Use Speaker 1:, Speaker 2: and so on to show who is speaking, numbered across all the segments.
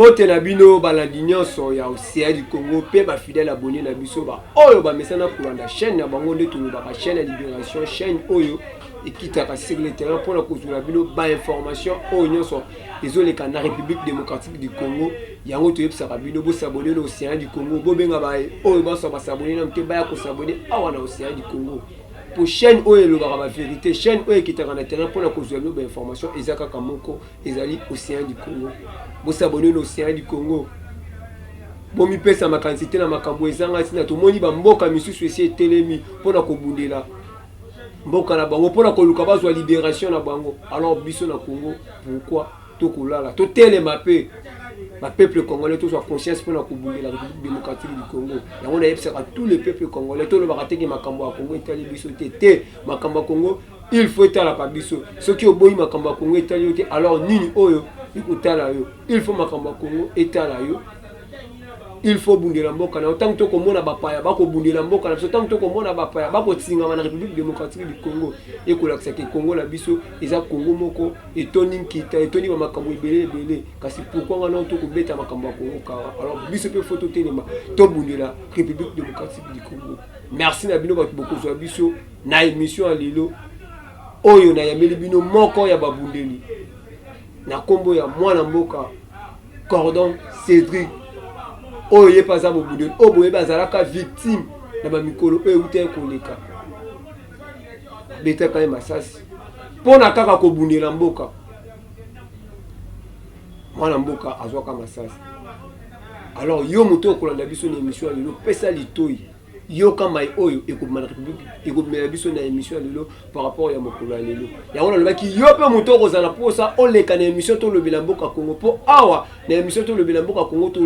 Speaker 1: Mbote na bino balandi nyonso ya Océan du Congo pe ba fidèle abonné na biso ba oyo ba mesana kulanda chaîne na bango nde tolobaka chaîne ya libération chaîne oyo ekitaka sur le terrain pour la kozula bino ba information oyo nyonso ezoleka na République démocratique du Congo yango toyebisaka bino bo s'abonner na Océan du Congo bo benga ba oyo ba so ba s'abonner na mke ba ya ko s'abonner awa na Océan du Congo pour chaîne oyo elobaka ba vérité chaîne oyo ekitaka na terrain pour la kozula bino ba information ezaka kamoko ezali Océan du Congo. Vous s'abonnez au Océan du Congo. Bon, mi pesa ma quantité na makambo ezanga tina to moni ba mboka misusu esi telemi pona ko bundela. Mboka na bango pona ko luka bazwa libération na bango. Alors biso na Congo pourquoi to kolala to telema pe ba peuple congolais to soit conscience pona ko bundela la République démocratique du Congo. Ya on a yebisa tous les peuples congolais to lo ba teke makambo ya Congo etali biso te makambo Congo il faut etala pa biso. Ce qui oboyi makambo Congo etali te alors nini oyo il faut makamba Congo etala yo il faut bundela mboka na autant que komona bapaya bako bundela mboka na autant que komona bapaya bako tsinga na République démocratique du Congo et ko lakisa ke Congo la biso eza Congo moko etoni nkita etoni ba makambo ebele kasi pourquoi ngana to ko beta makambo Congo kara alors biso pe photo telema to bundela République démocratique du Congo. Merci na bino batu boko zo biso na émission à lelo oyo na yameli bino moko ya babundeli na kombo ya mwana mboka Cordon Cédric oye paza bobundeli oboye bazalaka victime na ba mikolo oyo ute koleka beta kay masasi pona kaka ko bundela mboka mwana mboka azwaka masasi. Alors yo moto kolanda biso na émission lelo pesa litoi yo kama oyo ekobima na République ekobima biso na émission lelo par rapport ya mokolo lelo ya on lobaki yo pe moto kozala posa oleka na émission to lobela mboka Congo po awa na émission to lobela mboka Congo to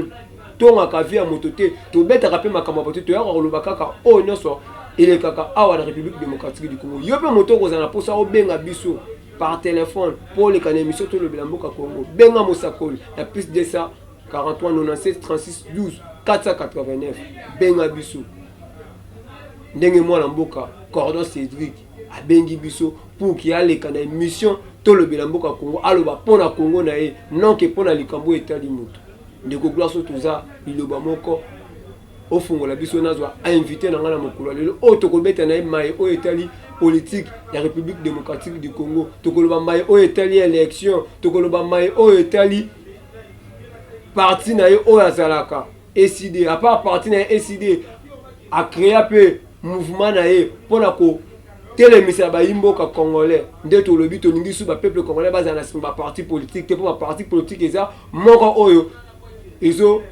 Speaker 1: tonga ka via moto te to beta ka pe makambo pote to ya kolobaka ka o nyonso elekaka awa na République démocratique du Congo yo pe moto kozala posa obenga biso par téléphone pour leka na émission to lobela mboka Congo benga mosakoli na plus de ça 43 97 36 12 489 benga biso ndenge mwana mboka Cordon Cédric abengi biso pour qu'il y ait les émission to le bilamboka Congo aloba pona Congo na e non que pona likambo etali mutu ndeko glaso tuza liloba moko ofungola biso nazwa a invité na ngana mokolo lelo o to kobeta na mai o etali politique ya République démocratique du Congo to koloba mai o etali élection to koloba mai o etali parti na e o azalaka SID à part parti na SID a créé peu mouvement nae pona ko telemisa ba imboka congolais ndeto lobi to ningi su ba peuple congolais baza na simba parti politique te pour ba parti politique eza moko oyo ezo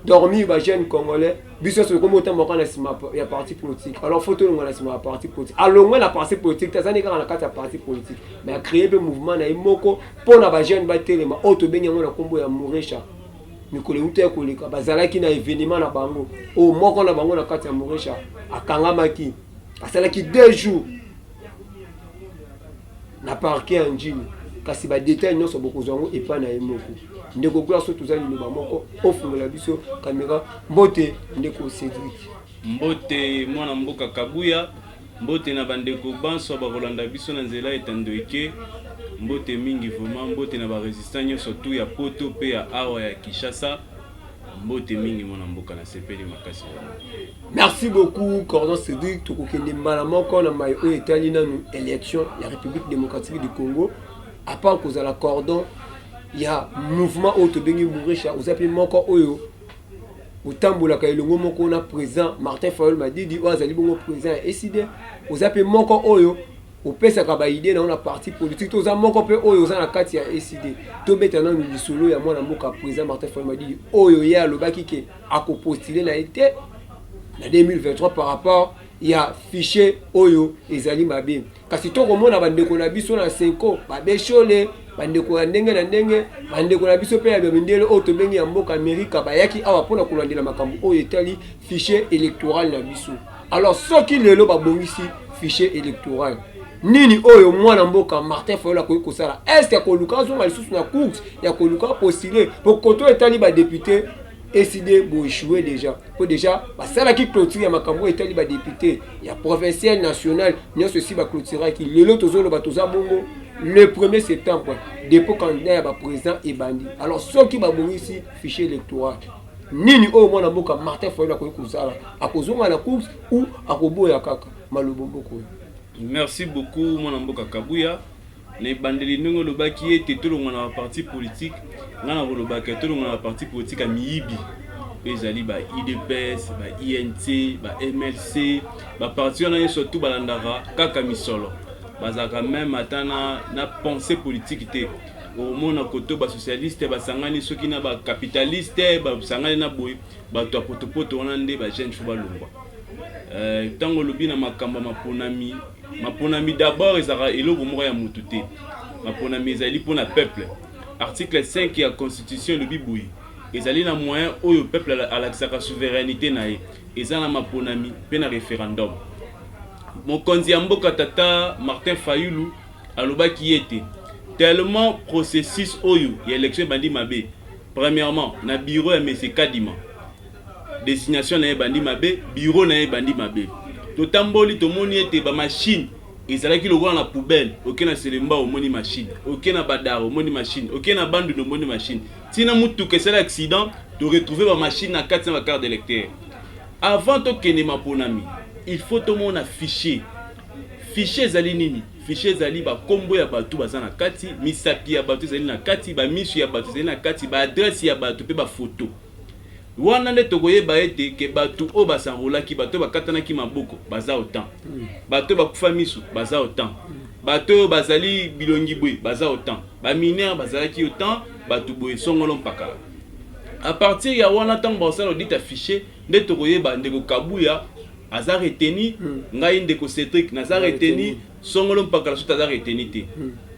Speaker 1: dormi ba jeune congolais biso so komo ta moko na simba ya parti politique alors faut to ngona simba parti politique alors ngona parti politique tazani ka na kati ya parti politique mais a créer be mouvement nae moko pona ba jeune ba telema auto benga ngona kombo ya Muresha mikolo ute koleka bazalaki na événement na bango o moko na bango na kati ya Muresha akangamaki asalaki 2 jours na parquet en Njini kasi ba détail nyonso bokozango epa na emoko ndeko kwa so tuzali liba moko ofungola biso caméra mbote ndeko Cédric
Speaker 2: mbote mwana mboka Kabuya mbote na bandeko banso bakolanda biso na nzela etandoike mbote mingi vraiment mbote na ba résistant nyonso tout ya poto pe ya awa ya Kinshasa mbote mingi mwana mboka na sepeli makasi.
Speaker 1: Merci beaucoup Cordon Cédric to kokende mbala moko na mai o etali nanu élection ya République démocratique du Congo à part cause la cordon il y a mouvement auto bengi Muresha ozapi moko oyo otambola ka elongo moko na président Martin Fayol Madidi ozali bongo président SID ozapi moko oyo opesa ka ba idée na parti politique to za moko pe oyo za na kati ya SID to beta na lisolo ya mwana mboka président Martin Fayol Madidi oyo ya lobaki ke akopostuler na été na 2023 par rapport ya fichier oyo ezali mabe kasi to komona bandeko na biso na 5 ba beshole bandeko ya ndenge na ndenge bandeko na biso pe ya bendele o to bengi ya mboka Amerika bayaki awa pona kolandela makambo oyo etali fichier électoral na biso. Alors soki lelo ba bongisi fichier électoral nini oyo mwana mboka Martin Fayol ko kosala est-ce que koluka zo malisusu na course ya koluka postuler pour koto etali ba député SID bo échoué déjà pour déjà basala ki clôture ya makambo etali ba député ya provincial national nyonso si ba clôture ki lelo tozolo ba toza bongo le 1er septembre dépôt candidat ya président ebandi. Alors ceux qui va bongi ici fichier électoral nini o mwana mboka Martin Fayulu akoki kozala akozonga na course ou akoboya kaka malobombo ko.
Speaker 2: Merci beaucoup mwana mboka Kabuya. Ne bandeli ndenge lobaki ete tolonga na parti politique ngana kolobaka tolonga na parti politique a miyibi ezali ba IDPS ba INT ba MLC ba parti wana surtout balandaka kaka misolo bazaka même atana na pensée politique te au mona koto ba socialiste ba sangani soki na ba capitaliste ba sangani na boy ba to potopoto wana nde ba jeune fo balongwa tango lobi na makamba maponami d'abord ezaka eloko moko ya mutu te maponami ezali pona peuple. Article 5 ya constitution lobi boyi ezali na moyen oyo peuple alakisaka souveraineté na ye eza na maponami pe na référendum. Mokonzi ya mboka tata Martin Fayulu alobaki ete tellement processus oyo ya élection bandi mabe. Premièrement na bureau ya monsieur Kadima destination na bandi mabe, bureau na bandi mabe. Totamboli tomoni ete ba machine ezalaki lokola na poubelle, oké na selemba omoni machine, oké na badaro omoni machine, oké na bandu omoni machine. Tina mutu que c'est l'accident, de retrouver ba machine na 400 carte d'électeur. Avant to kene maponami, il faut to mon afficher. Fichier zali nini? Fichier zali ba kombo ya batu baza na kati, misapi ya batu zali na kati, ba misu ya batu zali na kati, ba adresse ya batu pe ba photo. Wana nde tokoye ba ete ke batu o basangola ki bato bakatana ki maboko baza autant. Bato bakufa misu baza autant. Bato bazali bilongi bwe baza autant. Ba mineur bazala ki autant, batu boye songolo mpaka. À partir ya wana tango basalo dit affiché nde tokoye ba ndeko Kabuya aza reteni ngai ndeko Cedric naza reteni songolo mpaka la suite aza reteni te.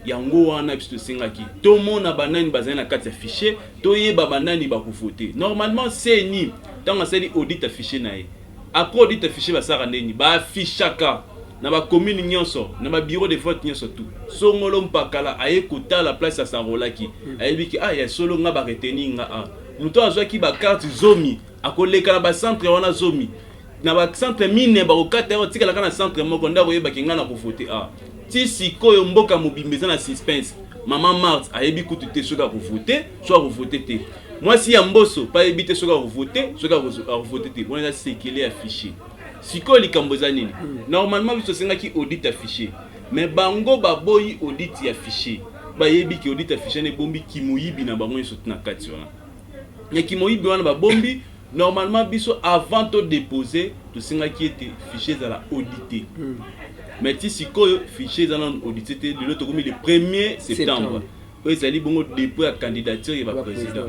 Speaker 2: Yango wana biso singaki to mona banani bazali na kati ya fichier to yeba banani bakuvoter normalement c'est ni tant sali audit affiché na ye après audit affiché basara ndeni ba affichaka na ba commune nyonso na ba bureau de vote nyonso tout songolo mpakala aye kota la place ya Sanrolaki ayebiki ya solo nga ba retenir nga muto azwaki ba carte zomi akoleka na ba centre wana zomi na ba centre mine ba okata yo tikala kana centre moko ndako yeba kinga na kuvoter ti sikoyo mboka mobimbeza na suspense maman Marthe ayebi kutu te soka kuvoter soit kuvoter te moi si ya mboso pa yebi te soka kuvoter soka kuvoter te bona sekele affiché sikoyo likambo za nini normalement biso sengaki audit affiché mais bango baboyi audit affiché ba yebi ki audit affiché ne bombi kimoyibi na bango yeso na kati wana ya kimoyibi wana ba bombi normalement biso avant de déposer to sengaki ete fichier za la audité. Mais si le fichier est audité, l'autre comme le 1er septembre. Oui, ça dit bon dépôt à candidature et va président.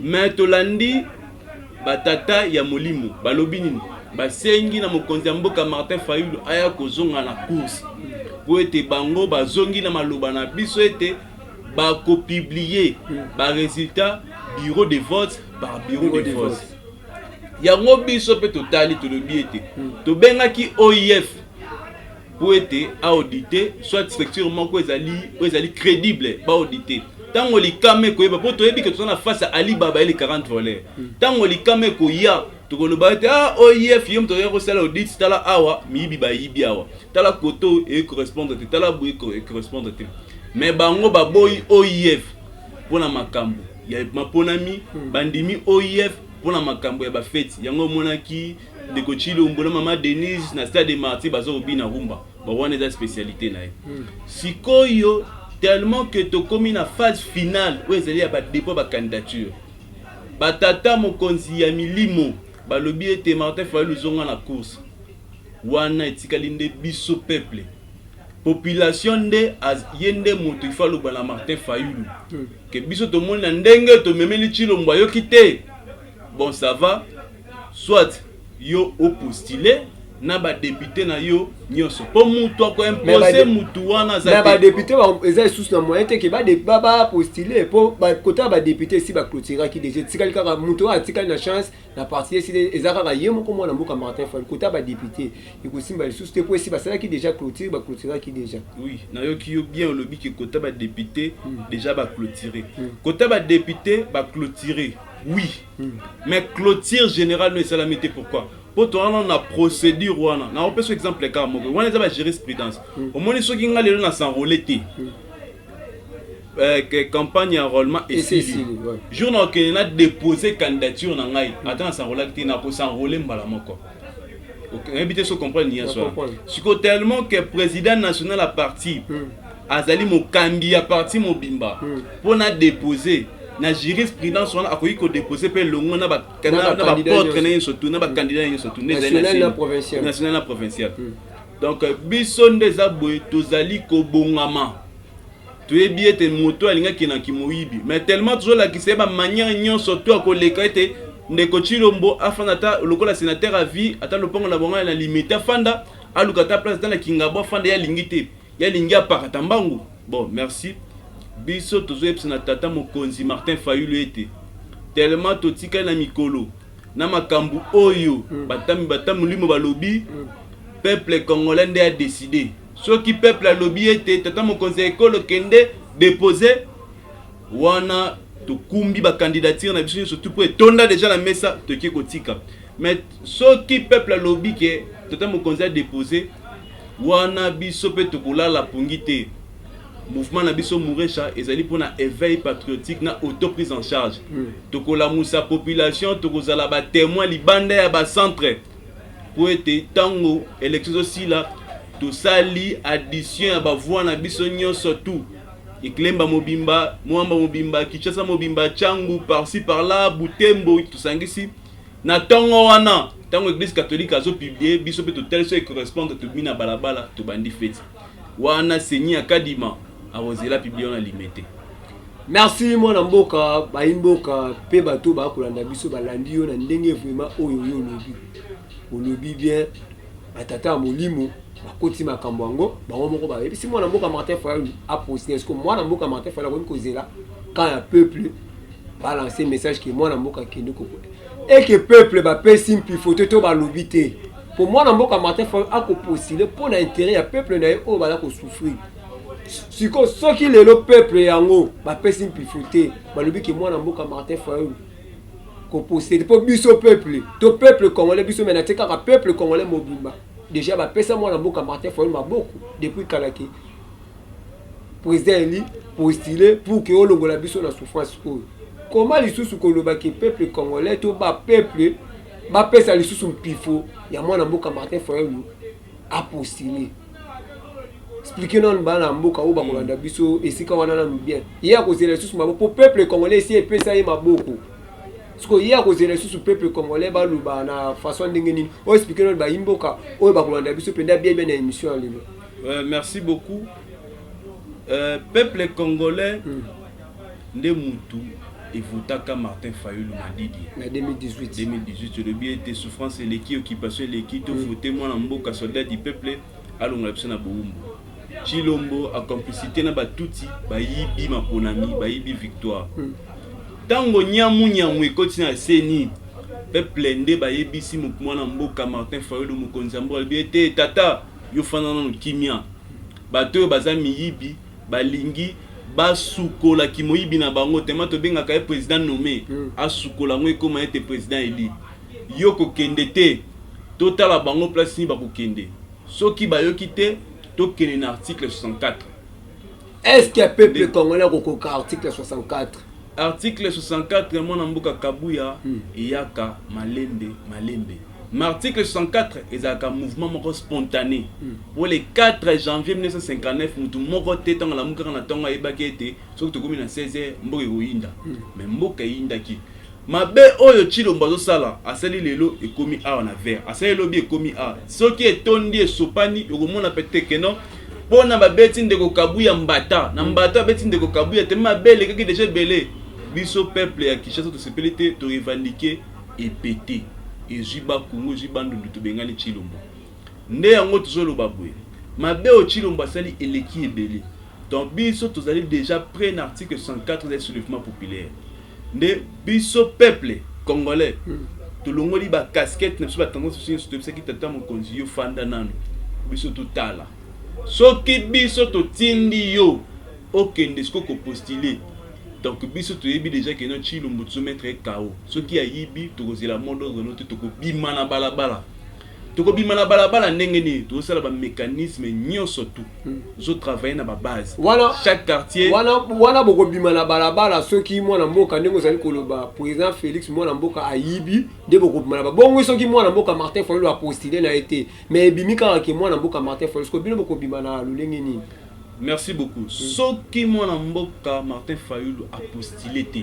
Speaker 2: Mais Tolandi, batata ya molimo, balobini, basengi na mokonzi mboka Martin Fayulu aya kozonga na course. Pour être bango bazongi na maloba na biso ete ba ko publier ba résultat bureau de vote par bureau de vote. Ya ngobiso pe totali to lobi ete. To bengaki OIF pour être audité, soit structurement quoi ezali crédible, pas audité. Tant on li kame ko yeba, pour to yebi que tu na face à Ali Baba et les 40 voleurs. Tant on li kame ko ya, to ko loba ete OIF yom to yero sala audit tala awa, mibi ba yibi awa. Tala koto et correspondre te, tala boy correspondre te. Mais bango ba boy OIF pour na makambo. Ya maponami bandimi OIF pour na makambo ya ba fête. Yango monaki de Kochilo mbona mama Denise na stade de Marty bazo obina rumba. Ba wana za spécialité na ye. Sikoyo tellement que to komi na phase finale où ezali ba dépôt ba candidature. Ba tata mokonzi ya milimo ba lobi ete Martin Fayulu zonga na course. Wana etikali nde biso peuple. Population nde yende moto ifalo bana Martin Fayulu. Que biso to moni na ndenge to memeli chilombo yo kité. Bon ça va soit yo au postulé na ba député na yo nyonso po mutu ko imposer mutu wana za
Speaker 1: ba député ba eza sous na moyen te ke ba postulé po ba kota ba député si ba clôturer ki déjà tikali kaka mutu a tikali na chance na parti si ezaka ka yemo ko mona mboka Martin Fayulu kota ba député iko simba sous te po si ba sala ki déjà clôturer ki déjà
Speaker 2: oui na yo ki yo bien lobi ki kota ba député déjà ba clôturer kota ba député ba clôturer oui mais clôture générale ne salamité pourquoi pour toi on a procédure wana na on peut par exemple car moko wana za ba jurisprudence au moins soki nga lelo na s'enrôler te campagne ya enrôlement
Speaker 1: Et c'est
Speaker 2: esili jour na okende na déposer candidature na ngai ata na s'enrôler te na ko s'enrôler mbala moko invité so comprendre ni so siko tellement que président national à parti azali mokambi ya parti mobimba pour na déposer na jurisprudence wana akoki ko déposer pe longo na ba porte na surtout na ba candidat surtout national na provincial donc biso ndeza boy tozali ko bongama toyebi ete moto alingaki na kimoyibi mais tellement toujours la ki seba manière nyonso to akoleka ete ndeko Chilombo afanda ta lokola sénateur à vie ata lopongo na bonga na limité afanda alukata place dans la kingabo afanda ya lingité ya lingia pakata mbangu bon merci biso tozoyebisa na tata mokonzi Martin Fayulu ete tellement totika na mikolo na makambu oyo batami limo balobi peuple congolais nde a décidé soki peuple a lobby ete tata mokonzi ekolo kende déposer wana tokumbi ba candidature na biso surtout pour etonda déjà la mesa toki kotika mais soki peuple a lobby ke tata mokonzi a déposer wana biso pe tokolala pungite mouvement na biso Mourecha ezali pona éveil patriotique na auto prise en charge tokola musa population tokozala ba témoin libanda ya ba centre pour ete tango élection aussi là to sali addition ya ba voix na biso nyonso tout Iklemba mobimba Mwamba mobimba Kinshasa mobimba Changu par-ci par-là Butembo tout sangisi na tongo wana tango église catholique azo publier biso pe to tel so correspond to bina balabala to bandi fete wana seni akadima awozela publier na limité.
Speaker 1: Merci mwana mboka baimboka pe bato ba kolanda biso balandi yo na ndenge vraiment oyo yo lobi bien atata molimo bakoti makambo yango bango moko ba si mwana mboka Martin Fayulu a posté est-ce que mwana mboka Martin Fayulu ko kozela quand un peuple va lancer message que mwana mboka kende ko et que peuple ba pe simple photo to ba lobité pour mwana mboka Martin Fayulu a ko postuler pour l'intérêt ya peuple na yo ba la ko souffrir siko soki lelo peuple yango ba pe simple photo ba lobi que mwana mboka Martin Fayulu ko postuler pour biso peuple to peuple congolais biso mena te kaka peuple congolais mobimba déjà ba pesa mwana mboka Martin Fayulu maboko depuis kalaki président eli postuler pour que olongola biso na souffrance ko comment lisusu koloba ke peuple congolais to ba peuple ba pesa lisusu mpifo ya mwana mboka Martin Fayulu a postuler expliquer non bana mboka o ba kolanda biso esika wana na bien ya ko zela lisusu maboko pour peuple congolais si pesa ye maboko siko ya ko zela lisusu peuple congolais ba luba na façon ndenge nini o expliquer non ba imboka o ba kolanda biso penda bien na émission lelo.
Speaker 2: Merci beaucoup. Peuple congolais nde mutu evutaka Martin Fayulu Madidi
Speaker 1: na 2018
Speaker 2: le bien était souffrance et l'équipe occupation l'équipe to voter moi na mboka soldat du peuple alonga biso na Boumbu Chilombo a complicité na batuti bayibi maponami bayibi victoire tango nyamu ekoti na seni peuple nde bayebisi mwana mboka Martin Fayulu mokonzi mboka bien te tata yo fanana no kimia bato baza miyibi balingi basukola kimoyibi na bango tema to benga ka président nommé asukola ngo ekoma ete président eli yo ko kende te totala bango place ni ba ko kende soki bayoki te to kende na article 64.
Speaker 1: Est-ce que peuple congolais ko article 64
Speaker 2: article 64 mwana mboka Kabuya iyaka malembe mais article 64 ezaka mouvement moko spontané pour le 4 janvier 1959 mutu moko te tanga la muka na tonga ebaki ete soki tokomi na 16h mboka oyinda mais mboka yindaki mabe oyo Chilombo azosala asali lelo ekomi awa na vert asali lobi ekomi a soki etondi esopani okomona pete keno pona babeti ndeko Kabuya mbata na mbata beti ndeko Kabuya te mabele kaki déjà belé biso peuple ya Kinshasa to sepelite to revendiquer et péter et jiba Congo jiba ndundu to bengani Chilombo nde yango tozoloba boye mabe o Chilombo asali eleki ebele donc biso tozali déjà près na article 104 des soulèvements populaires nde biso peuple congolais tolongoli ba casquette na biso ba tendance sur ce qui tata mokonzi yo fanda nanu biso totala soki biso totindi yo okende sko ko postuler donc biso toyebi déjà que no Chilombo to mettre KO soki ayibi tokozela mondo renaute to ko bima na balabala tokobima na balabala ndenge nini tozosala bamécanisme nyonso tu tozotravaille na babase chaque quartier
Speaker 1: wana bokobima na balabala soki mwana mboka ndenge ozali koloba président Félix mwana mboka ayibi nde bokobima na babongo soki mwana mboka Martin Fayulu apostile na été mais ebimi kaka ke mwana mboka Martin Fayulu soki bino bokobima na lolenge nini.
Speaker 2: Merci beaucoup. Soki mwana mboka Martin Fayulu apostile te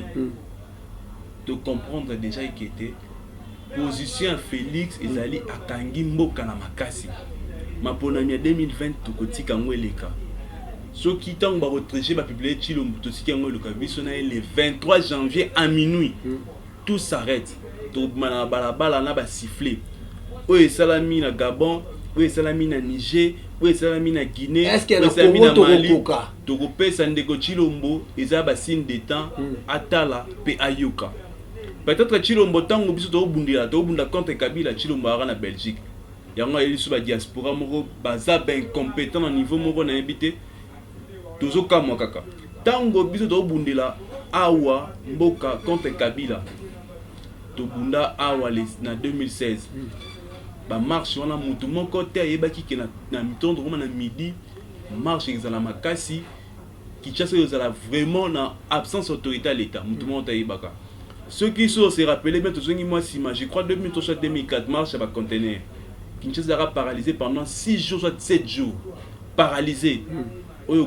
Speaker 2: de comprendre déjà qui était position Félix ezali akangi mboka na makasi maponami ya 2020 tokotika ngweleka soki tango ba retréger ba publier Chilombo tosika ngweleka biso na le 23 janvier à minuit tout s'arrête to mana balabala na ba siffler oyo salami na Gabon oyo salami na Niger oyo salami na Guinée oyo salami na Mali tokopesa ndeko Chilombo eza ba signe de temps atala pe ayoka. Peut-être Chilombo tango biso to bunda contre Kabila Chilombo ara na Belgique. Yango eli sous ba diaspora moko baza ben compétent au niveau moko na habité. Tozo kamwa kaka. Tango biso to bundela awa mboka contre Kabila. To bunda awa na 2016. Ba marche wana mutu moko te yebaki ke na mitondo koma na midi marche ezala makasi Kinshasa ezala vraiment na absence autorité à l'état mutu moko te yebaka. Ceux qui sont se rappellent bien, je crois 2004 marche à conteneur. Kinshasa sera paralysé pendant 6 jours, soit 7 jours. Paralysé. Au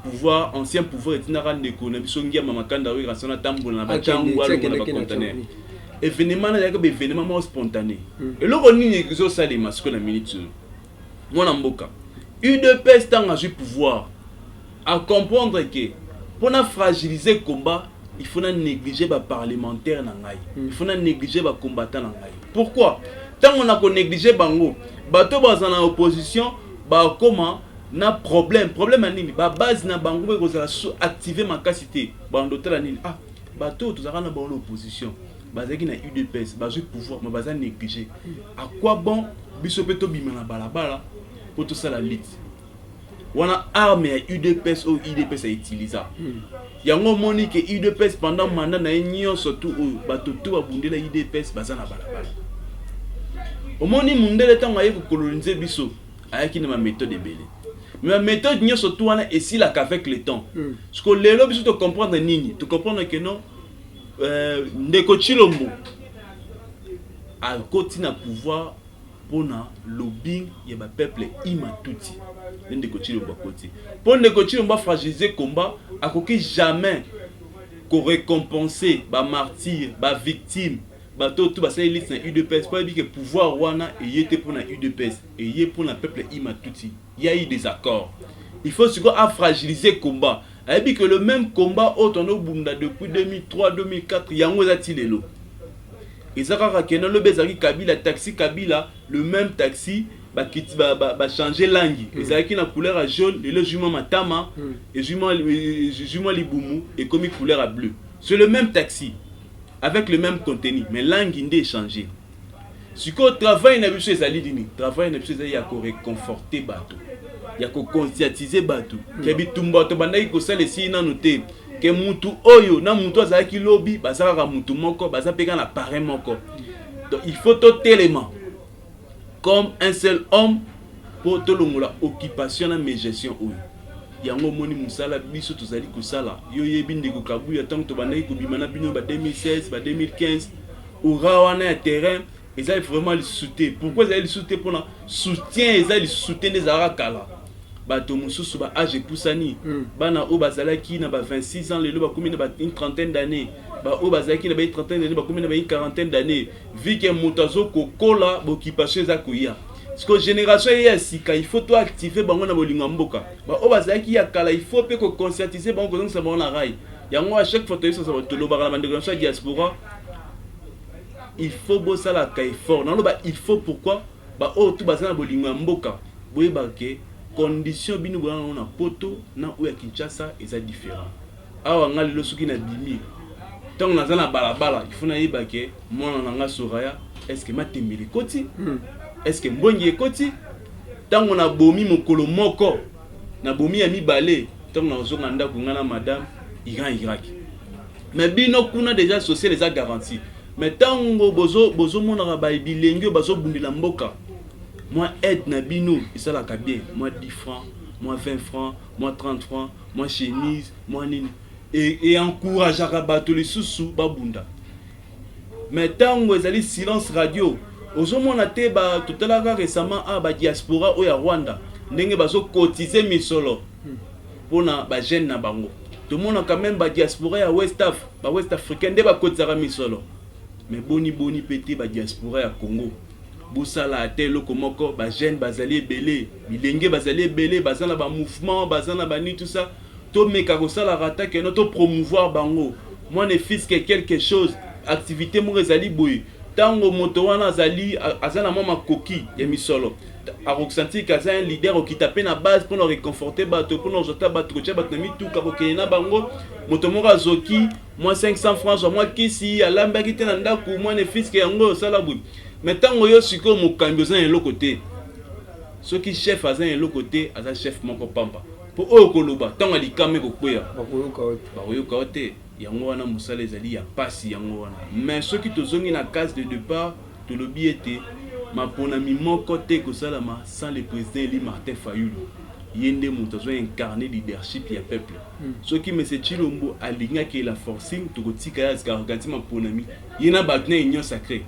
Speaker 2: pouvoir, ancien pouvoir est général de Kona, Bisongia, Mamakanda, Rasana Tambo, na Bachangu, na conteneur. Événement, il y a un événement spontané. Et là, on y est ça des masques na minute. Moi, Mboka. UDPS tant à pouvoir à comprendre que pour fragiliser le combat, il faut pas négliger les parlementaires. Il faut pas négliger les combattants. Pourquoi? Tant qu'on a négligé bango, bateau bas en opposition, bah comment na problème à nini, bah base na bango vous allez activer ma capacité, bah en d'autres nini, ah bateau tous allez na bango opposition, bah zaki na UDPS, bah je pouvoir, mais bah négliger. À quoi bon bisopeto bimana balabala pour tout ça la lutte. On a arme à UDPS ou UDPS à utiliser. Il y a un moment que UDPS pendant le mandat na union surtout bateau tout a bundé la UDPS bazana balabala. Au moment où mundele temps a eu coloniser biso avec une méthode belé. Mais la méthode union surtout on est si là qu'avec le temps. Parce que les lobbies tu comprendre nini, tu comprendre que non ndeko Chilombo a continué à pouvoir pour le lobbying il y a peuple imatuti. Pour ndeko Chilombo fragiliser le combat a jamais qu'on récompenser ba martyr, ba victime, ba tout ba ça élite na UDPS pour dire que pouvoir wana et était pour la UDPS et y pour le peuple imatuti. Il y a eu des accords. Il faut se à fragiliser le combat. Elle dit que le même combat autour Bunda depuis 2003 2004 yango zatilelo. Ezaka kena le bezaki Kabila taxi Kabila le même taxi ba changer langue. Ezaki na couleur à jaune et le jument matama et jument libumu et comme couleur à bleu. C'est le même taxi avec le même contenu mais langue indé changé. Ce qu'on travaille na biso ezali dini. Travail na biso ezali ya ko réconforter bateau. Ya ko conscientiser bateau. Ke bitumba to bandaki ko sala si na noté. Que mutu oyo na mutu azaki lobby bazaka mutu moko bazapeka na parrain moko. Donc il faut tout élément comme un seul homme pour tout la occupation na mes gestion oyo. Yango moni musala biso tozali kusala yo yebi ndeko Kabuya tant to bandaki ko bimana bino ba 2016 ba 2015 au rawana ya terrain ils avaient vraiment le soutien. Pourquoi ils avaient le soutien pour le soutien ils avaient le soutien des arakala. Bato mususu ba âge poussani bana o bazalaki na ba 26 ans lelo ba komi na ba une trentaine d'années ba o bazalaki na ba une trentaine d'années ba komi na ba une quarantaine d'années vu que mutazo kokola bokipation za koya parce que génération ya sika il faut to activer bango na bolinga mboka ba o bazalaki ya kala il faut pe ko conscientiser bango ko ça na rai yango à chaque fois to ça va to lo ba la bandeko sa diaspora il faut bosser la kai fort non ba il faut pourquoi ba o tout bazana bolinga mboka boye barke condition binu bwana na poto na oya Kinshasa eza différent awa ngali lo soki na bimi tant na zana balabala il faut na yeba ke mona na nga Soraya est-ce que matembele koti est-ce que mbongi ekoti tant na bomi mokolo moko na bomi ya mibale tant na zonga ndako ngana madame Irak mais bino kuna déjà social les a garanti mais tant bozo mona ba bilengi bazo bundila mboka moi aide Nabino, et ça la bien, moi 10 francs, moi 20 francs, moi 30 francs, moi chemise, moi nini. Et encourage à battre les sous-sous, babunda. Mais tant que vous avez silence radio, aux hommes on a été tout à l'heure récemment à la diaspora ou à Rwanda, n'engé baso cotiser misolo pour na ba jeune na bango. Tout le monde a quand même ba diaspora à West Africain de ba cotiser misolo. Mais boni pété ba diaspora à Congo. Bosala ate loko moko ba jeune bazali belé, bilenge bazali belé, bazana ba mouvement, bazana ba ni tout ça. To meka ko sala rata que notre promouvoir bango. Moi ne fils que quelque chose. Activité mo ezali boy tango moto wana azana mama koki ya misolo aroxanti kaza un leader okitape na base pour réconforter bato pour nous jota bato kocha bato na mitu ka kokena bango moto moko azoki moi 500 francs moi kisi alamba kite na ndako moi ne fils que yango sala boy mais tango yo siko mokambi ozana le côté ce qui chef azana le côté aza chef moko pamba pour o koloba tango likame ko kweya bakoyoka ote yango wana musala ezali ya pasi yango wana mais ceux qui tozongi na case de départ to lobi ete maponami moko te kosalama sans le président Eli Martin Fayulu yende moto azo incarner leadership ya peuple ceux qui monsieur Chilombo alingaki la forcing to kotika ya garanti maponami yena batna union sacrée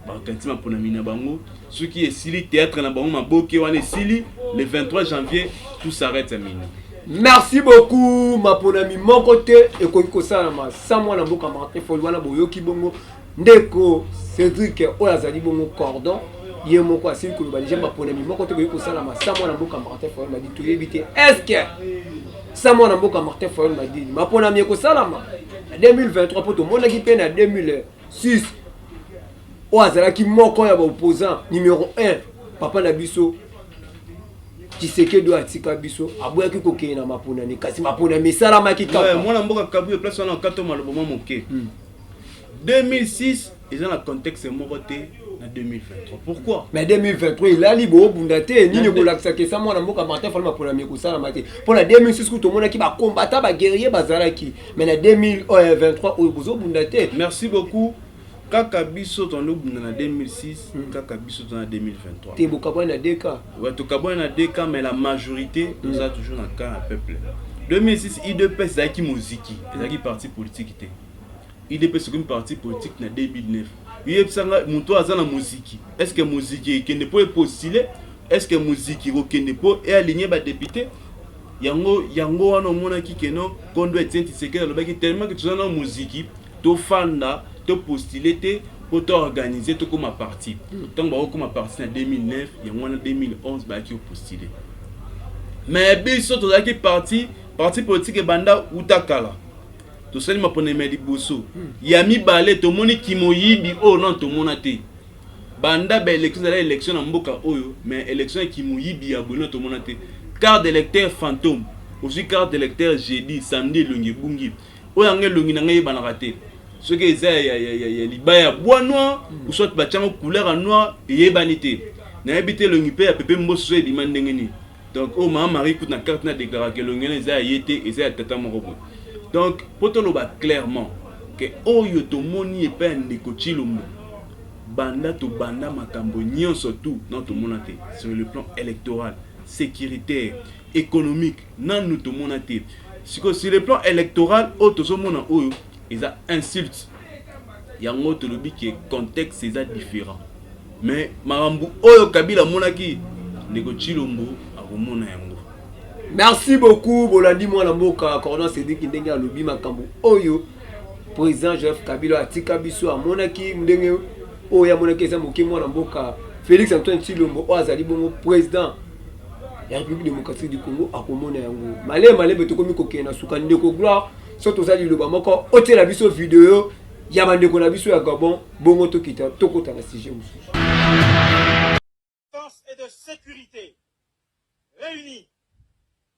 Speaker 2: garanti maponami na bango ceux qui esili théâtre na bango maboke wana esili le 23 janvier tout s'arrête à minuit.
Speaker 1: Merci beaucoup maponami mon côté et ko salama sans moi na mboka Martin Fayulu wana boyoki bongo ndeko Cédric Oyazali bongo cordon ye moko asili ko ba déjà maponami mon côté ko salama sans moi na mboka Martin Fayulu m'a dit to éviter est-ce que sans moi na mboka Martin Fayulu m'a dit maponami ko salama 2023 pour tout monde qui peine à 2006 Oyazala qui moko ya ba opposant numéro 1 papa na biso Tshisekedi doit atika biso aboyaki kokeye na maponani kasi maponami salama ki kaka
Speaker 2: mwana mboka kabu place wana kato malobo moke 2006 ils ont le contexte mokoté en 2023 pourquoi
Speaker 1: mais 2023 il a libo bundate nini ko laksa ke sa mwana mboka Martin Fayulu maponami ko salama te pour la 2006 ko to mona ki ba combattant ba guerrier bazalaki mais na 2023 o bozo bundate.
Speaker 2: Merci beaucoup. Kaka biso tono na 2006, kaka biso na 2023.
Speaker 1: Te bokabwa na DK.
Speaker 2: Ouais, to kabwa na DK mais la majorité nous a toujours dans cas peuple. 2006 IDPS zaki muziki, zaki parti politique té. IDPS c'est une parti politique na 2009. Yebsanga muto azana muziki. Est-ce que muziki kende po postuler? Est-ce que muziki ko kende po et aligner ba député? Yango wana mona ki keno kondo etenti sekela lobaki tellement que tu as na muziki to fanda to postuler pour t'organiser tout comme parti. Tant que comme parti en 2009, il y a moins en 2011 bah qui postulé. Mais biso to qui parti politique et banda utakala. To sali mapone medi boso. Yami balé to moni kimoyibi oh non to monate. Banda ba élection na mboka oyo mais élection kimoyibi ya bono to monate. Carte d'électeur fantôme. Aussi carte d'électeur jeudi samedi lungi bungi. Oyange lungi na ngai bana raté. Ce qui est ya libaya bois noir ou soit bachango couleur en noir et banité na habité le ngipé a pepé mbosso et dimande ngeni donc oh maman Marie coute na carte na déclaré que le ngene za yété et za tata mon robot donc poto lo ba clairement que oyo to moni e pa ndeko Chilombo banda to banda makambo nyon surtout dans to monate sur le plan électoral sécuritaire économique nan nous to monate sur le plan électoral auto so mona oyo ils a insulte yango to lobi que contexte c'est différent mais marambu oyo kabila monaki ndeko Chilombo akomona yango.
Speaker 1: Merci beaucoup bolandi mwana mboka cordon Cédric ndenge alobi makambo oyo président Joseph Kabila atika biso amonaki ndenge oyo amonaki eza moki mwana mboka Félix Antoine Chilombo o azali bongo président ya République démocratique du Congo akomona yango malé betokomi kokena suka ndeko gloire surtout ça liloba moko otela biso vidéo ya bandeko na biso ya Gabon bongo tokita tokota na sujet mususu.
Speaker 3: Force et de sécurité réunis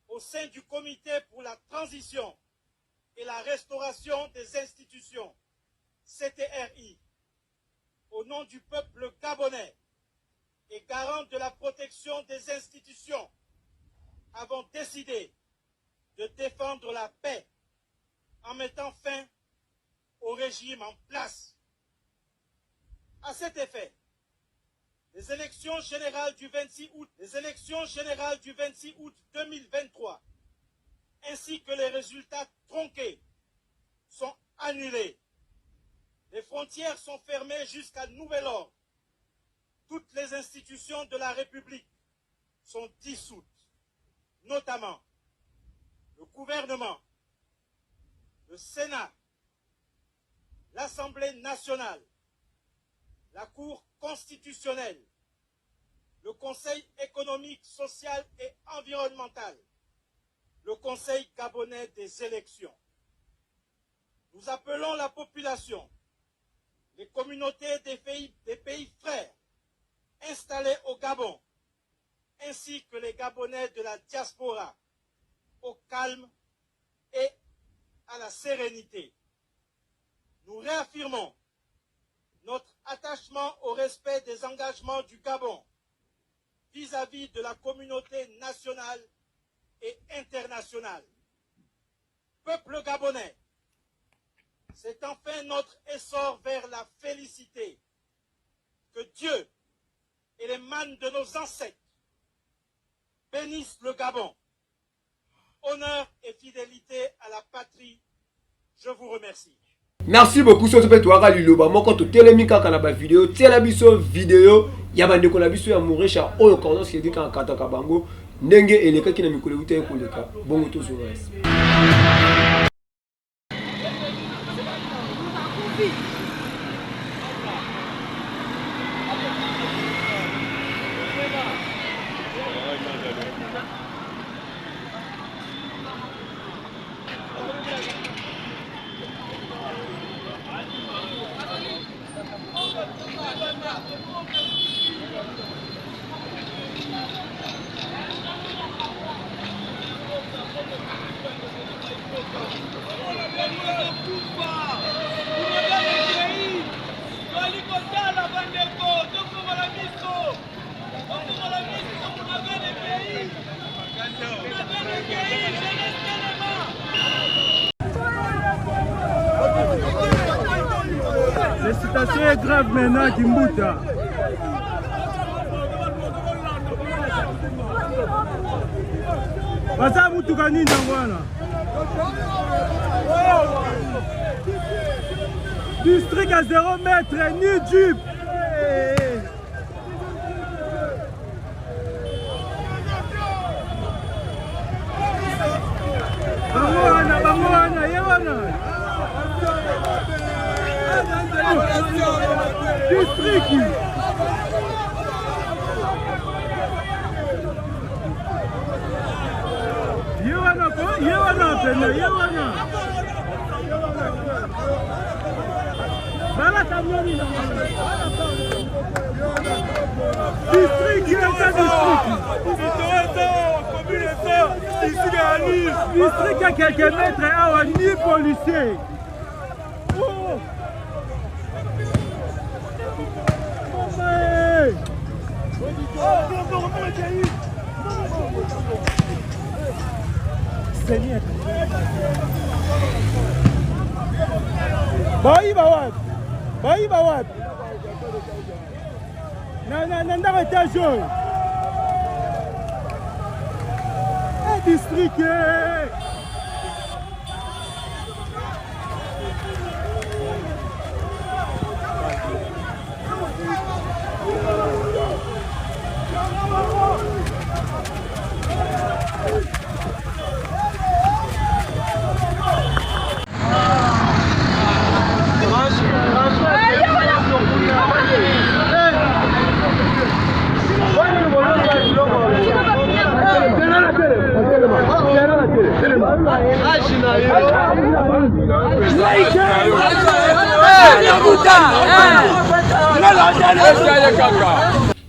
Speaker 3: au sein du comité pour la transition et la restauration des institutions CTRI au nom du peuple gabonais et garant de la protection des institutions avons décidé de défendre la paix en mettant fin au régime en place. À cet effet, les élections générales du 26 août 2023, ainsi que les résultats tronqués, sont annulés. Les frontières sont fermées jusqu'à nouvel ordre. Toutes les institutions de la République sont dissoutes, notamment le gouvernement, le Sénat, l'Assemblée nationale, la Cour constitutionnelle, le Conseil économique, social et environnemental, le Conseil gabonais des élections. Nous appelons la population, les communautés des pays frères installés au Gabon, ainsi que les Gabonais de la diaspora, au calme et à la sérénité. Nous réaffirmons notre attachement au respect des engagements du Gabon vis-à-vis de la communauté nationale et internationale. Peuple gabonais, c'est enfin notre essor vers la félicité. Que Dieu et les mânes de nos ancêtres bénissent le Gabon. Honneur et fidélité à la patrie. Je vous remercie.
Speaker 1: Merci beaucoup sur ce pétoire à Liloba. Moi, quand tu télémis quand on a ma vidéo, tiens la vidéo, il y a des collabs sur Amouré, chat, on connaît ce qui dit quand Kataka Bango, Nenge et les cas qui n'a mis collé ou t'es collé. Bon, tout sur le reste.
Speaker 4: La situation est grave maintenant, Kimbuta. Basa mutuka nini bwana? District à 0 mètre, ni jupe. Bangwana, yewana. District. Yewana. Bala camioni. District, district à quelques mètres, à ni policier. Seigneur. Baiba wapi? Na ndanga tajo. District.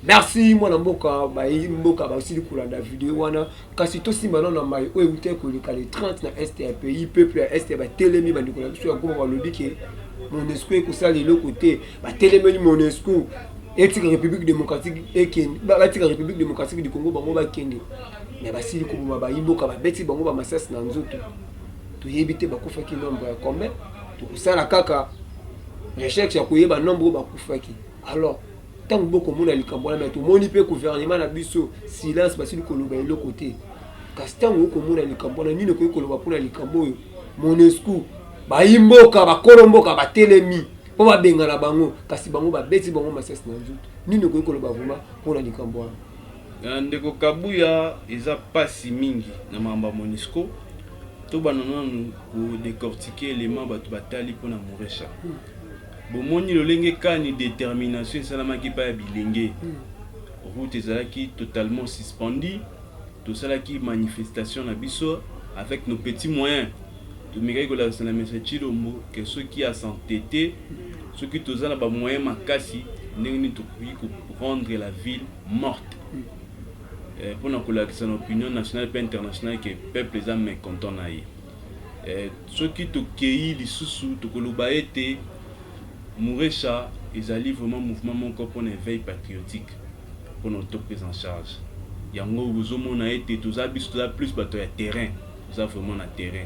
Speaker 1: Merci mwana mboka ba aussi kulanda vidéo wana kasi to simba na mai o ute ko le 30 na STPI peuple ya ST ba telemi ba ndikola biso ya goma ba lobiki MONUSCO ko sali le côté ba telemi MONUSCO etika République démocratique ekeni ba tika République démocratique du Congo bango ba kende mais ba sili ko ba imboka ba beti bango ba masasi na nzoto to yebite ba kufaki nombre ya combien to kusala kaka recherche ya kuyeba nombre ba kufaki alors tant beaucoup de monde likambona mais tout moni pe gouvernement na biso silence parce que koloba le côté kasi tant beaucoup de monde likambona nini ko koloba pona likambo Monesco ba imboka ba kolomboka ba telemi po ba benga na bango kasi bango ba beti bango masese na nzutu nini ko koloba vraiment pona likambo
Speaker 2: ndeko Kabuya eza pasi mingi na mamba Monesco to banana ko décortiquer élément batu batali pona Muresha bomoni lolenge kani détermination esalamaki pa ya bilenge route ezalaki totalement suspendue tosalaki manifestation na biso avec nos petits moyens tomekaki kolakisa na message Chilombo ke soki asentete soki tozala ba moyen makasi ndenge nini tokoki rendre la ville morte mpona kolakisa na opinion nationale pe internationale ke peuple eza mécontent na ye soki tokei lisusu tokoloba ete Muresha ezali vraiment mouvement moko pour une veille patriotique pour notre prise en charge. Yango bozomona ete toza biso toza plus bato ya terrain, toza vraiment na terrain.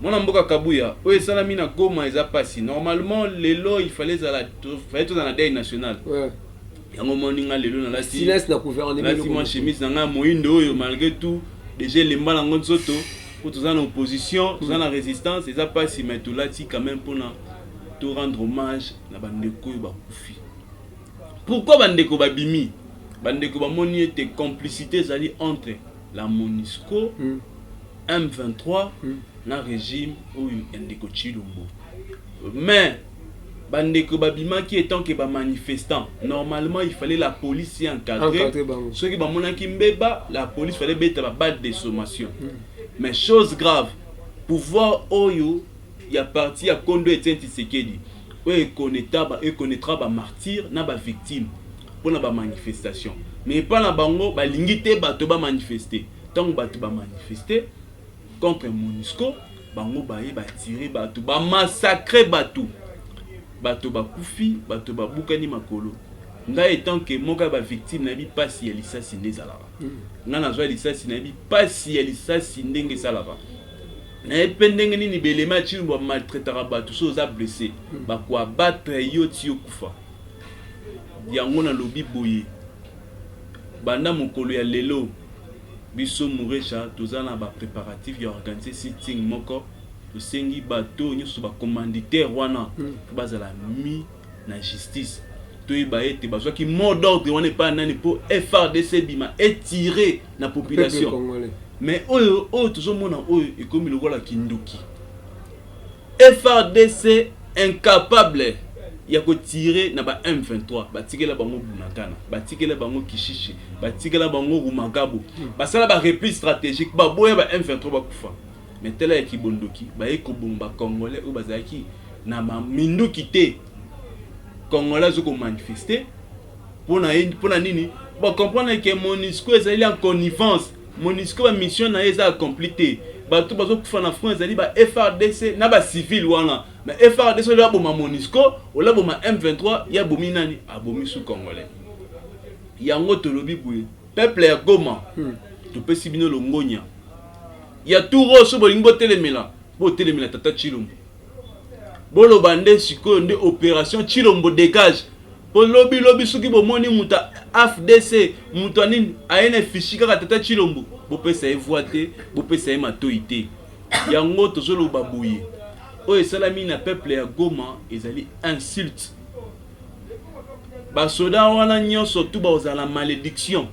Speaker 2: Mwana mboka Kabuya, oyo esalami na Goma eza pasi. Normalement lelo il fallait dans la deuil national. Ouais. Yango moninga lelo na lasi. Silence na gouvernement. Lasi moi chemise na nga moindo oyo malgré tout déjà les mbala ngo nzoto pour toza na opposition, toza na résistance, eza pasi mais tout lati quand même pour na to rendre hommage na bandeko bakufi. Pourquoi bandeko babimi? Bandeko bamoni ete complicité zali entre la Monisco, M23 na régime ou ndeko Chilombo. Mais bandeko babima qui étant que ba manifestant, normalement il fallait la police y encadrer. Ceux qui bamonaki mbeba, la police fallait mettre ba balle de sommation. Mais chose grave, pouvoir oyo il y a parti à Kondo et Tshisekedi où il connaîtra ba martyr na ba victime pour na ba manifestation mais pas na bango ba lingité bato ba manifester tant bato ba manifester contre Monisco bango ba tirer bato ba massacrer bato ba kufi bato ba bukani makolo nga étant que moka ba victime na bi pasi ya lisasi ndezala nga na zwa lisasi na bi pasi ya lisasi ndenge salava na ependenge nini belema Chilombo maltraitera bato so za blessé ba ko abattre yo ti okufa yango na lobi boye banda mokolo ya lelo biso Muresha tozana ba préparatif ya organiser sitting moko tosengi bato nyoso ba commanditaire wana bazala mi na justice toyeba ete bazwaki mot d'ordre wana pa nani po FRDC bima étirer na population. Mais oyo tozomona oyo ekomi lokola kinduki. FRDC incapable ya ko tirer na ba M23, batikela bango Bunagana, batikela bango Kishishi, batikela bango Rumangabo. Basala ba repli stratégique ba boya ba M23 bakufa. Mais tela ya kibondoki ba ekobomba congolais ou bazaki na ma minduki te. Congolais zo ko manifester pona nini? Ba comprendre que Monisco ezali en connivence. Monisco ba mission na eza accomplie. Bato bazo kufa na France ezali ba FRDC na ba civil wana. Mais FRDC la boma Monisco, o la boma M23 ya bomi nani abomi sous congolais. Yango tolobi boye. Peuple ya Goma. To pesi bino longonya. Ya touro so bolingo telemela. Bo telemela tata Chilombo. Bolo bande siko nde opération Chilombo dégage. Lobi soki bomoni muta AFDC muta nini aene fichika ka tata Chilombo bo pesa evoite bo pesa e matoite yango tozolo babuye o esalami na peuple ya Goma ezali insulte ba soda wana nyonso tu ba ozala malédiction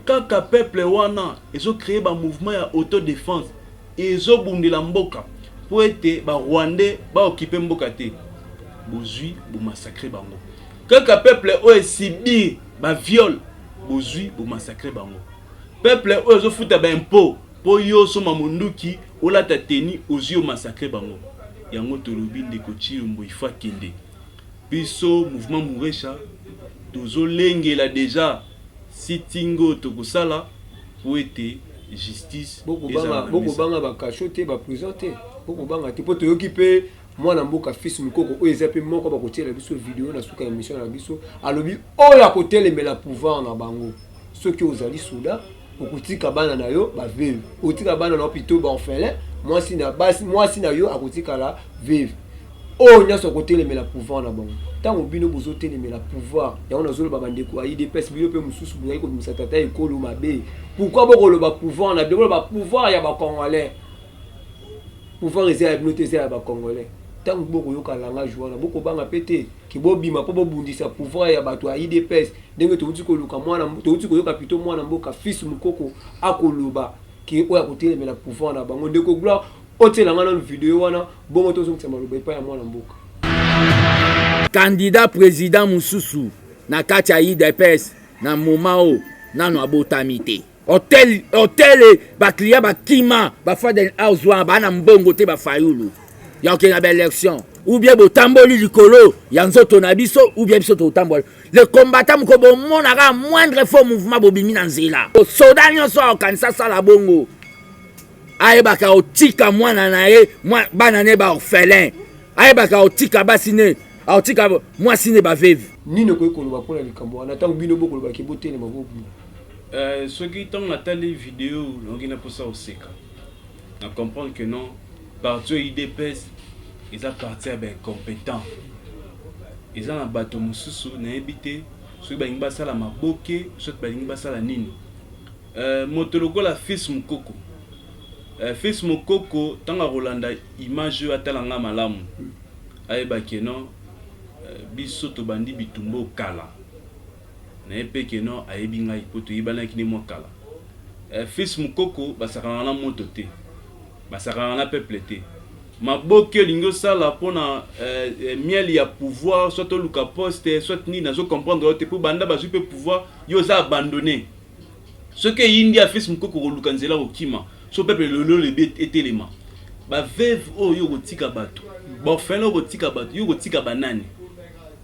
Speaker 2: kaka peuple wana ezo créer ba mouvement ya autodéfense ezo bundela mboka po ete ba Rwandais ba occuper mboka te bozui bo massacrer bango. Kaka peuple oyo sibi ba viol bozui bo massacrer bango. Peuple oyo zo futa ba impôt po yo so mamunduki ola tateni ozio massacrer bango. Yango tolobi ndeko Chilombo ifa kende. Biso mouvement Muresha tozo lengela déjà sitingo tokosala po ete justice
Speaker 1: boko banga ba cachote ba prison te boko banga te po to occupé mwana mboka fils mukoko oyo ezape moko ba kotiela biso vidéo na suka émission na biso alobi oyo akotelemela pouvoir na bango soki ozali souda okotika bana na yo ba vive okotika bana na hôpital ba orphelin mwasi na yo akotika la vive oh nyonso kotelemela pouvoir na bango ntango bino bozotelemela pouvoir yango nazoloba bandeko ya idps bino mpe mosusu bozali kobimisa tata ekolo mabe pourquoi bokoloba pouvoir na bino boloba pouvoir ya bacongolais pouvoir eza ya bino te eza ya bacongolais ntango bokoyoka langage wana bokobanga mpe te ke bobima mpo bobundisa pouvoir ya bato ya idps ndenge touti koluka touti koyoka plutôt mwana mboka fils mokoko akoloba ke oyo akotelemela pouvoir na bango ndeko gloire otelanga na video wana bongo tozongisa maloba epai ya mwana mboka
Speaker 5: candidat président mosusu na kati ya IDPS na moma o nano abotami te hotel baklia bakima bafadel house wana bana mbongo te bafayulu ya okena baélection ou bien botamboli likolo ya nzoto na biso ou bien biso totambola le combattant moko bomonaka moindre faux mouvement bobimi na nzela soda nyonso akokanisa sala bongo ayebaka otika mwana na ye bana ne baorphelin ayebaka otika basi ne aotika mwasi ne baveve
Speaker 1: nini okoki koloba mpona likambo wana ntango bino bokolobaki botelema bobima
Speaker 2: soki ntango natali video nakoki naposa oseka na comprendre que non parti oyo idps eza parti ya baincompétent eza na bato mosusu nayebi te soki balingi basala maboke soki balingi basala nini moto lokola fils mokoko fils mokoko ntango akolanda image oyo atalanga malamu ayebaki non biso tobandi bitumba okala nayebi mpe non ayebi ngai mpo toyebanaki ne mwa kala fils mokoko basakana na moto te basakana na peuple te maboke olingi osala mpona miel ya pouvoir soit oluka poste soit nini nazo comprendre te mpo banda bazwi mpe pouvoir yo oza abandonné soki eyindi ya fils mokoko koluka nzela kokima so peuple lelo lebi etelema baveve oyo kotika bato baorphelin oyo kotika bato yo kotika banani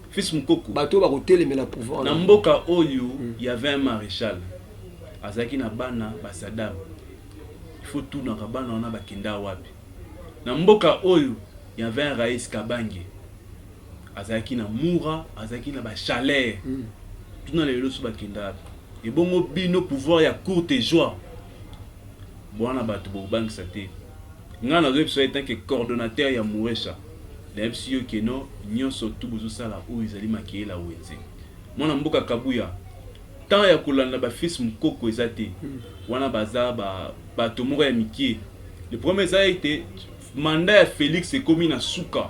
Speaker 2: fils mokoko
Speaker 1: bato bakotelemela pouvoir
Speaker 2: na mboka oyo y avait un maréchal azalaki na bana basadam il faut tunaka bana wana bakenda wapi na mboka oyo y avait un Raïs Kabange azalaki na mura azalaki na bachaleur tuna lelo so bakenda wapi ebongo bino pouvoir ya courte joie bwana bato bobangisa te nga nazoyebi so etanke coordonnateur ya Mouresha nayebi si yo keno nyonso tu bozosala oyo ezali makeyela wenze mwana mboka Kabuya tant ya kolanda bafils mokoko eza te wana baza bato moko ya mikie le premier eza ete mandat ya Félix ekomi na suka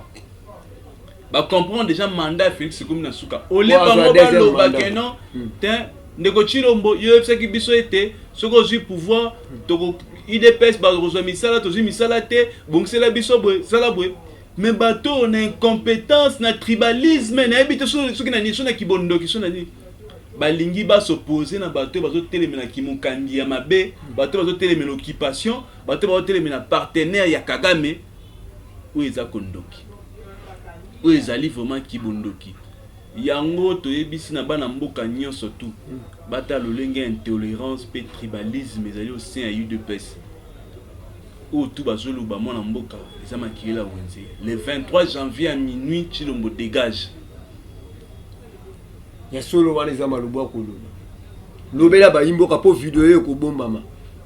Speaker 2: bacomprendre déjà mandat ya Félix ekomi na suka ole bango baloba keno te ndeko Chilombo yo yebisaki biso ete soki ozwi pouvoir toko IDPS bakozwa misala tozwi misala te bongisela biso boye sala boye mais bato na incompétence na tribalisme na yebi te soki na niso na kibondoki so na nini balingi basoposer na bato bazotelemela kimokandi ya mabe bato bazotelemela occupation bato bazotelemela partenaire ya Kagame oyo eza kondoki oyo ezali vraiment kibondoki yango toyebisi na bana mboka nyonso tu bata lolenge ya intolérance pe tribalisme ezali au sein ya UDPS oyo tu bazoloba mwana mboka eza makiyela wenze le 23 janvier à minuit Chilombo dégage
Speaker 1: ya solo wana eza maloba akoloba lobela bayimboka mpo video oyo ekobombama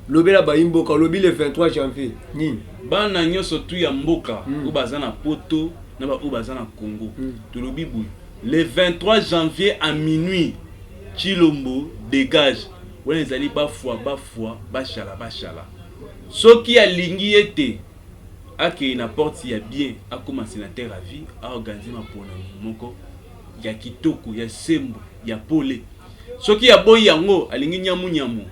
Speaker 1: lobela bayimboka lobi le 23 janvier nini
Speaker 2: bana nyonso tu ya mboka oyo baza na poto na oyo baza na Congo tolobi boye le 23 janvier à minuit Chilombo dégage wana ezali bafwa bashala soki alingi ete ake na porte ya bien akoma sénateur à vie a organiser mapona moko ya kitoko ya sembo ya pole soki ya boyi yango alingi nyamu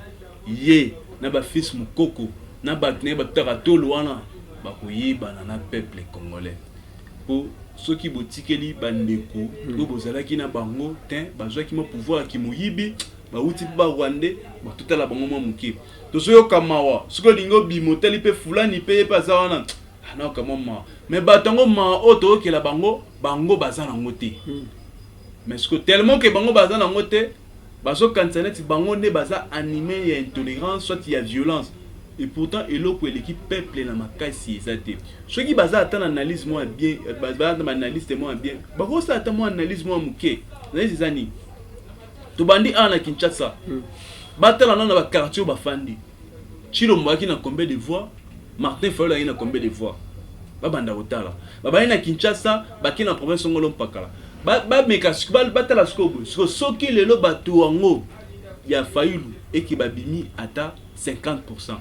Speaker 2: ye na ba fils mokoko na bato ne bataka tolo wana bakoyebana na peuple congolais po soki botikeli bandeko oyo bozalaki na bango te bazwaki mo pouvoir ki moyibi bauti ba Rwandais batotala bango mwa moke tozoyoka mawa soki olingi obimoteli mpe fulani mpe ye mpe aza wana anayoka mwa mawa mais bato yango mawa oyo toyokela bango baza nango te mais soki tellement ke bango baza nango te bazokanisa neti bango nde baza animé ya intolérance soit ya violence et pourtant eloko eleki peuple na makasi eza te soki baza ata na analyse mwa bien baza na analyste mwa bien bakosa ata mwa analyse mwa moke naisi eza nini tobandi na Kinshasa batala na ba quartier bafandi Chilombo aki na combien de voix Martin Fayulu aki na combien de voix babanda kotala babaye na Kinshasa baki na province ngolo mpakala bameka batala sikobo soki lelo bato wango ya Fayulu eki babimi ata 50%.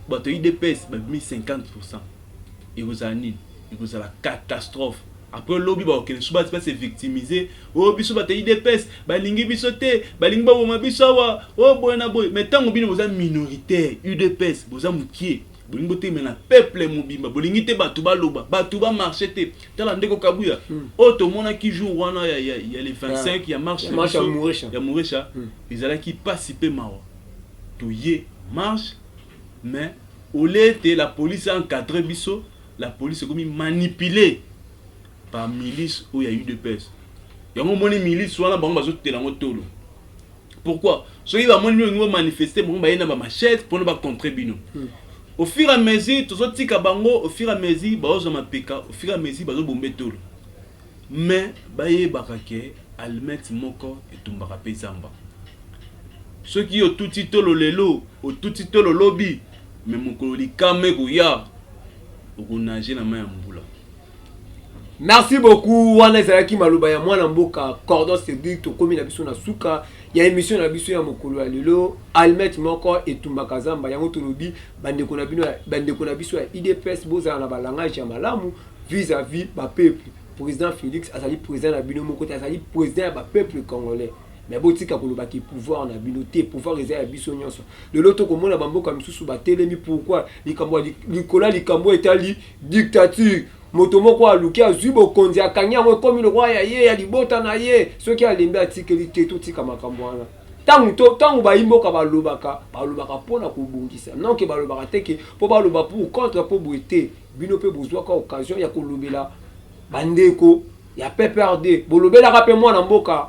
Speaker 2: Bato UDPS babimi 50%. Ikozala nini? Ikozala catastrophe. Après lobby ba okene suba se victimiser. Oh biso bato UDPS balingi biso te, balingi ba boma biso wa. Oh boy na boy. Mais tant obino boza minoritaire UDPS boza mukie. Bolingo te mena peuple mobimba. Bolingi te bato ba loba, bato ba marcher te. Tala ndeko kabuya. Oh to mona ki jour wana ya les 25 ya marche ya Mourecha. Ils allaient qui participer mawa. To ye marche mais au lieu de la police encadré biso, la police est comme manipulée par milice où il y a eu de pèse. Il y a un moment milice soit là bango bazo telango tolo. Pourquoi? Ceux qui va manifester bango ba yena ba machette pour ne pas contrer bino. Au fur et à mesure tous autres tika bango au fur et à mesure ba ozo mapeka au fur et à mesure bazo bomber tolo. Mais ba ye bakake almet moko etumbaka pezamba. Ceux qui ont tout titolo lelo, au tout titolo lobby, mais mon cololi kame kuya, au nager la main en boula.
Speaker 1: Merci beaucoup. Wana ezalaki maloba ya mwana mboka Cordon Cédric to komi na biso na suka ya émission na biso ya mokolo ya lelo Almet moko etumbaka zamba yango tolobi bandeko na biso ya IDPS boza na balangage ya malamu vis-à-vis ba peuple. Président Félix azali président na bino moko azali président ya ba peuple congolais. Mais botika koloba ki pouvoir na binoté pouvoir ezali ya biso nyonso lelo to komona bamboka misusu batelemi pourquoi likambo likola likambo etali dictature moto moko aluki azwi bokonzi akangi yango ekomi le roi ya ye ya libota na ye soki alembi atikeli te totika makambo wana tango bayimboka balobaka mpona kobongisa nonke balobaka teke mpo baloba pour contre mpo boye te bino mpe bozwaka occasion ya kolobela bandeko ya PPRD bolobelaka mpe mwana mboka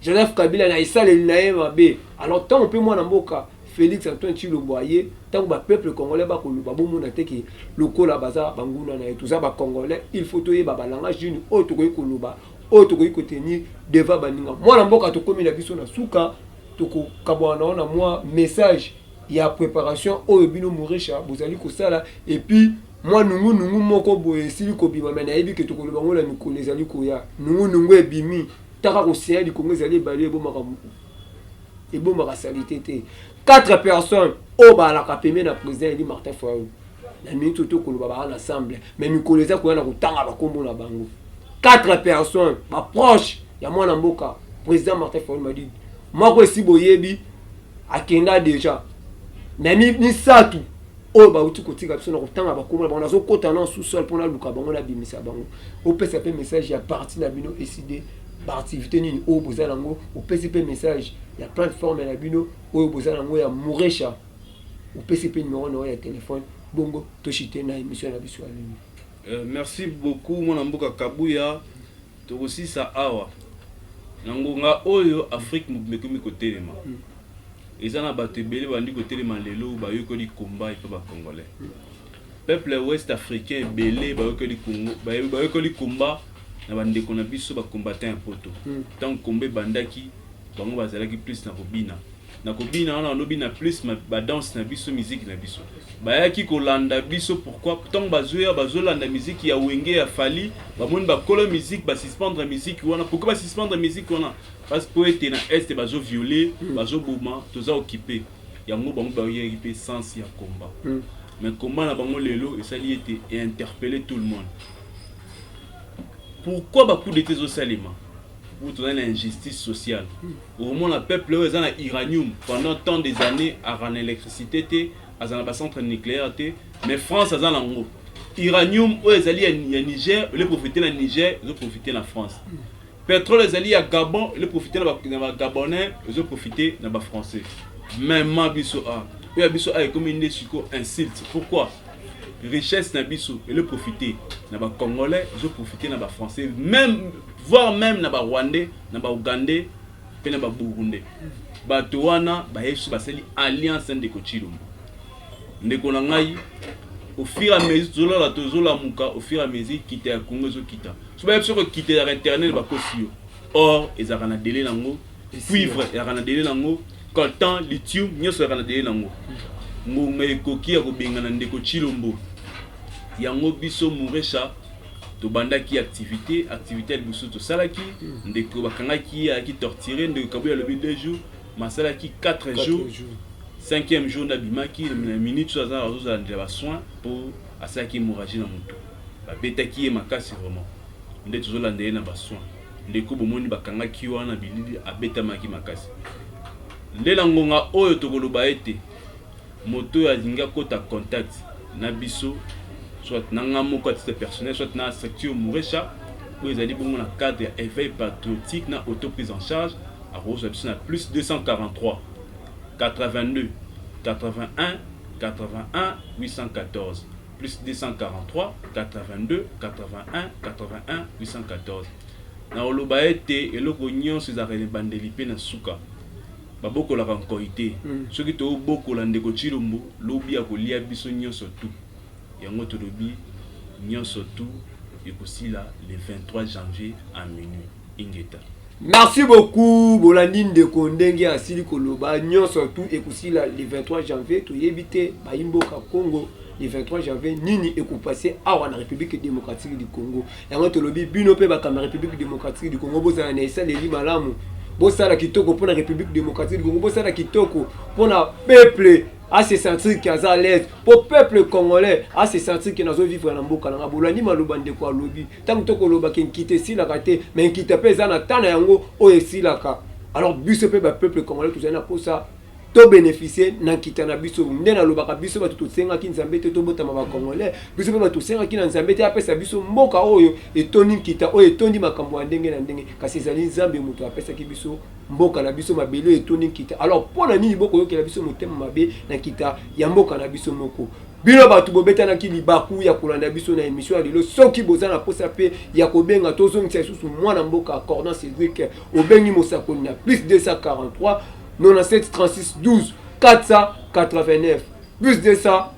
Speaker 1: Joseph Kabila na isaleli na ye mabe. Alors tant on peut mwana mboka Félix Antoine Tshilombo aye tant ba peuple congolais ba koluba bomona teke lokola baza banguna na etuza ba congolais il faut toyeba balangage d'une autre ko koluba autre ko tenir devant baninga mwana mboka to komi na biso na suka to ko kabwana na moi message ya préparation oyo bino Mourecha bozali ko sala et puis moi nungu moko boye sili ko bima na yebi ke to koluba ngola mikolo ezali ko ya nungu ebimi taka ko séa di Congo ezali balé ebomaka salité te 4 personnes au ba la kapeme na président Eli Martin Fayulu na minute to koloba ba ensemble mais mikolo eza ko na kutanga ba kombo na bango 4 personnes ba proche ya mwana mboka président Martin Fayulu m'a dit moko esi boyebi akenda déjà na ni satu o ba uti kotika biso na kutanga ba kombo na bango nazo kota na sous-sol pona luka bango na bimisa bango o pesa pe message ya parti na bino décider activité nini o bozala ngo o PCP message ya plateforme na bino o bozala ngo ya Mourecha o PCP numéro na ya téléphone bongo to chité na émission na biso ali.
Speaker 2: Merci beaucoup mon mboka Kabuya to aussi ça awa nangonga oyo Afrique mekomi kotelema ezana bato ebele bandi kotelema lelo bayokoli combat et ba congolais peuple ouest africain ebele bayokoli Congo bayokoli combat na bandeko na biso ba combattant en poto tant kombe bandaki bango bazalaki plus na kobina wana lobi na plus ba danse na biso musique na biso bayaki kolanda biso pourquoi tant bazolanda musique ya wenge ya fali bamoni ba kolo musique ba suspendre musique wana pourquoi ba suspendre musique wana parce que poète na est bazo violer bazo boma toza occupé yango bango ba yeki sens ya combat mais combat na bango lelo esali été et interpeller tout le monde. Pourquoi beaucoup de tes salima pour donner l'injustice sociale au moment le peuple est en uranium pendant tant des années à rendre l'électricité à un centre nucléaire mais France a en gros uranium aux alliés à Niger les profiter dans Niger ils ont profité dans France pétrole les alliés à Gabon les profiter dans Gabonais ils ont profité dans français même biso a comme une insulte pourquoi richesse na biso et le profiter na ba congolais je profiter na ba français même voire même na ba rwandais na ba ougandais pe na ba burundais ba towana ba yesu ba seli alliance ndeko Tshilombo ndeko na ngai au fur et à mesure la tozola muka au fur et à mesure quitter ya Congo zo kita so ba yesu ko quitter ya internet ba kosio or ezaka na délai nango cuivre ya na délai nango coltan lithium nyoso ya na délai nango ngonga ekoki ya kobenga na ndeko Tshilombo yango biso Muresha tobandaki activité ya biso tosalaki ndeko bakangaki aki torturer ndeko Kabuya lobi 2 jours masalaki 4 jours 5e jour nabimaki na minute so azala azozala de ba soin pour asalaki hémorragie na mutu babetaki ye makasi vraiment nde tozolanda ye na ba soin ndeko bomoni bakangaki wana bilili abetamaki makasi ndela ngonga oyo tokoloba ete moto ya zinga kota contact na biso soit nanga moko titre personnel soit na structure Muresha pour les aller bon na cadre ya éveil patriotique na auto prise en charge à rose na plus 243 82 81 81 814 plus 243 82 81 81 814 na oloba ete eloko nyonso ezakele bandeli pe na suka baboko la rankoité ceux qui to boko la ndeko Chilombo lobi ya kolia biso nyonso tout yango tolobi nyonso tout ekosila le 23 janvier à minuit ingeta.
Speaker 1: Merci beaucoup bolandi ndeko ndenge asili koloba nyonso tout ekosila le 23 janvier to yebite bayimboka Congo le 23 janvier nini ekopase awa na République démocratique du Congo yango tolobi bino pe ba kamera République démocratique du Congo bozana na esa leli malamu bosala kitoko pour la République démocratique du Congo bosala kitoko pour la peuple à se sentir qu'il y a à l'aise pour peuple congolais à se sentir qu'il y a vivre dans mboka na bolani maloba ndeko alobi tant que koloba kin quitter si la raté mais quitter pe za na tana yango o esi la ka alors biso pe ba peuple congolais tout ça pour ça to bénéficier na kitana biso ndena lobaka biso ba tout senga ki nzambe te to botama ba congolais biso pe ba tout senga ki na nzambe te apesa biso mboka oyo etoni kita oyo etondi makambo ya ndenge na ndenge kasi ezali nzambe moto apesa ki biso mboka na biso mabele etoni kita alors pona nini boko yokela biso motema mabe na kita ya mboka na biso moko bino batu bobetana ki libaku ya kolanda biso na émission ya lelo soki bozana posa pe ya kobenga tozongisa susu mwana mboka accordant Cédric obengi mosakoni na plus 243 97 36 12 489 plus de ça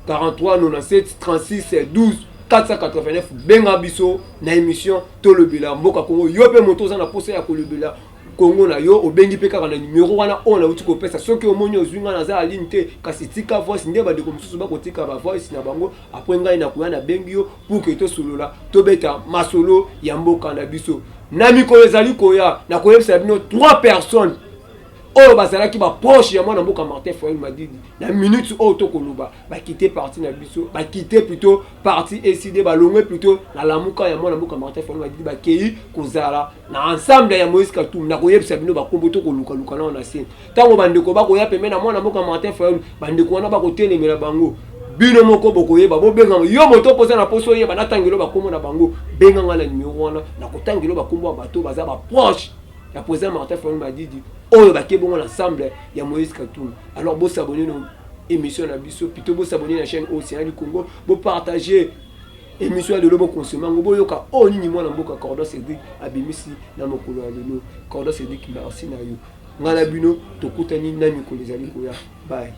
Speaker 1: 43 97 36 12 489 benga biso na émission tolobela mboka Congo yo pe moto za na posa ya kolobela Congo na yo obengi pe kaka na numéro wana on a uti ko pesa soki omoni ozinga na za ligne te kasi tika voice nde ba de comme susu ba ko tika ba voice na bango après ngai na kuya na bengi yo pour que to solola to beta masolo ya mboka na biso na mikolo ezali koya na koyebisa bino 3 personnes oh bazalaki ba proche ya mwana mboka Martin Fayulu Madidi na minute oh to koluba ba quitter parti na biso ba quitter plutôt parti SID ba longwe plutôt na lamuka ya mwana mboka Martin Fayulu Madidi ba kei kozala na ensemble ya Moïse Katumbi na koyebisa bino ba kombo to koluka luka na ona sen tango bandeko ba koya pembe na mwana mboka Martin Fayulu bandeko wana ba kotelemela bango bino moko bokoyeba bo benga yo moto poza na poso yeba na tangelo ba kombo na bango benga ngala numéro wana na kotangelo ba kombo ba bato baza ba proche ya président Martin Fayulu Madidi oyo bakebongo l'ensemble ya Moïse Katumbi. Alors bo s'abonner na émission na biso plutôt bo s'abonner na chaîne Océan du Congo bo partager émission de lobo consommer ngo boyoka o nini mwana mboka Cordon Cédric abimisi na mokolo ya lelo Cordon Cédric merci na yo ngala bino tokutani na mikolo ezali koya bye.